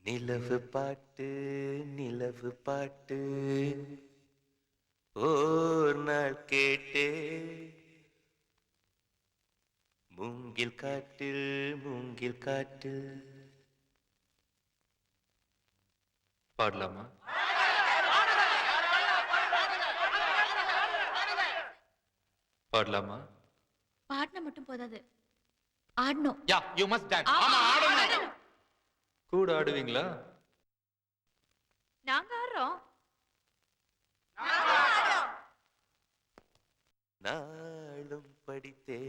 நிலவு பாட்டு நிலவு பாட்டு ஓர் நாள் கேட்டே மூங்கில் காட்டில் மூங்கில் காட்டில் பாடலாமா? பாடலாமா? பாடினா மட்டும் போதாது, ஆடணும். Yeah you must dance. ஆமா ஆடணும். கூட ஆடுவீங்களா? நாங்க ஆடுறோம். நாளும் படித்தே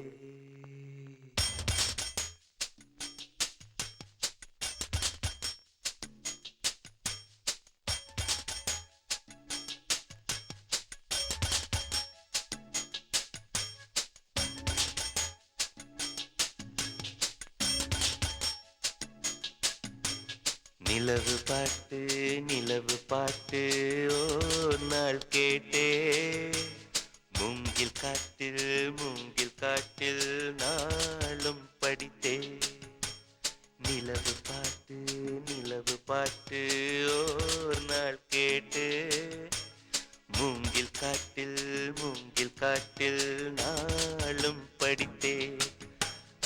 நிலவு பாட்டு நிலவு பாட்டு ஓர் நாள் கேட்டே மூங்கில் காட்டில் மூங்கில் காட்டில் நாளும் படித்தே நிலவு பாட்டு நிலவு பாட்டு ஓர் நாள் கேட்டு மூங்கில் காட்டில் மூங்கில் காட்டில் நாளும் படித்தே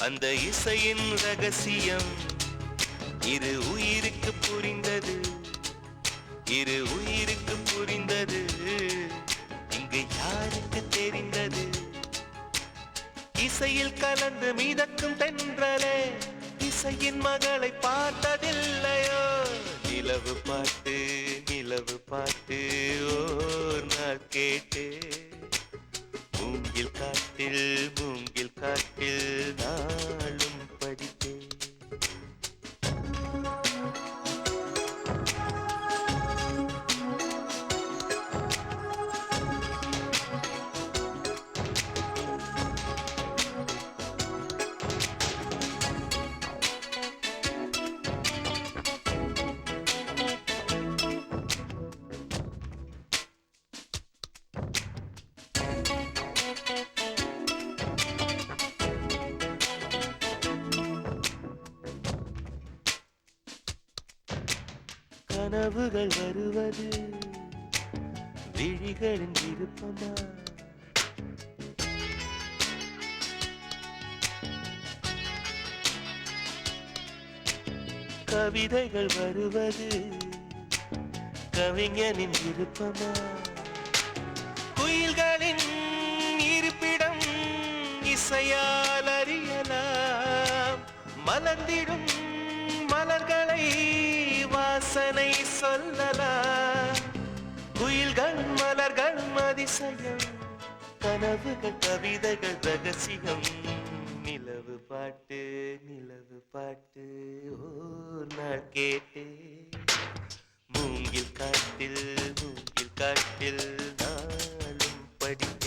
அந்த இசையின் ரகசியம் இரு உயிருக்கு புரிந்தது, இரு உயிருக்கு புரிந்தது, இங்கு யாருக்கு தெரிந்தது? இசையில் கலந்து மிதக்கும் தென்றலே இசையின் மகளை பார்த்ததில்லையோ? நிலவு பாட்டு நிலவு பாட்டு ஓர் நாள் கேட்டு மூங்கில் காட்டில் மூங்கில் காட்டில் நாளும் படித்தேன். கனவுகள் வருவது விழிகளின் விருப்பமா? கவிதைகள் வருவது கவிஞனின் விருப்பமா? குயில்களின் இருப்பிடம் இசையால் அறியலாம். மலர்ந்திடும் மலர்களை வாசனை சொல்லலாம். குயில்கள் மலர்கள் அதிசயம், கனவுகள் கவிதைகள் ரகசியம். நிலவு பாட்டு நிலவு பாட்டு ஓர் நாள் கேட்டே மூங்கில் காட்டில் மூங்கில் காட்டில் நாளும் படித்தேன்.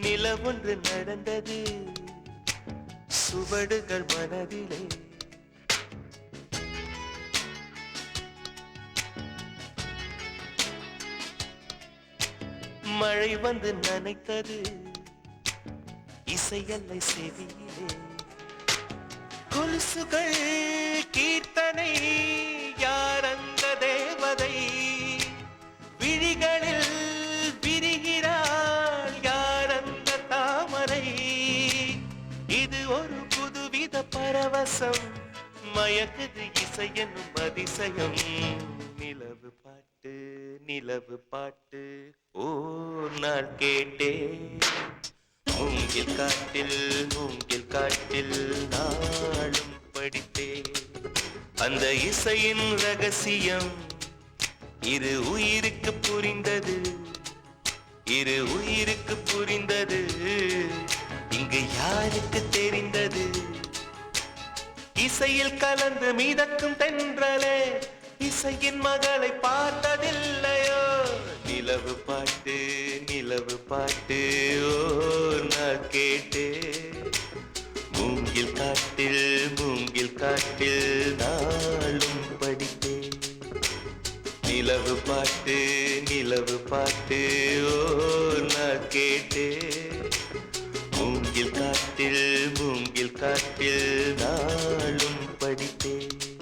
நிலவொன்று நடந்தது சுவடுகள் மனதிலே. மழை வந்து நனைத்தது இசையல்லை செவியிலே. கொலுசுகள் கீர்த்தனை யார் அந்த தேவதை? விழிகளில் விரிகிறாள் யார் அந்த தாமரை? இது ஒரு புதுவித பரவசம், மயக்குது இசை என்னும் அதிசயம். நிலவு பாட்டு நிலவு பாட்டு ஓர் நாள் கேட்டே மூங்கில் காட்டில் மூங்கில் காட்டில் நாளும் படித்தே அந்த இசையின் ரகசியம். இரு உயிருக்கு புரிந்தது, இரு உயிருக்கு புரிந்தது, இங்கு யாருக்கு தெரிந்தது? இசையில் கலந்து மிதக்கும் தென்றலே, இசையின் மகளை பார்த்ததில்லையோ? நிலவு பாட்டு, நிலவு பாட்டு, ஓ நான் கேட்டேன். மூங்கில் காட்டில், மூங்கில் காட்டில் நாளும் படித்தேன். நிலவு பாட்டு, நிலவு பாட்டு, ஓ நான் கேட்டேன். மூங்கில் காட்டில், மூங்கில் காட்டில் நாளும் படித்தேன்.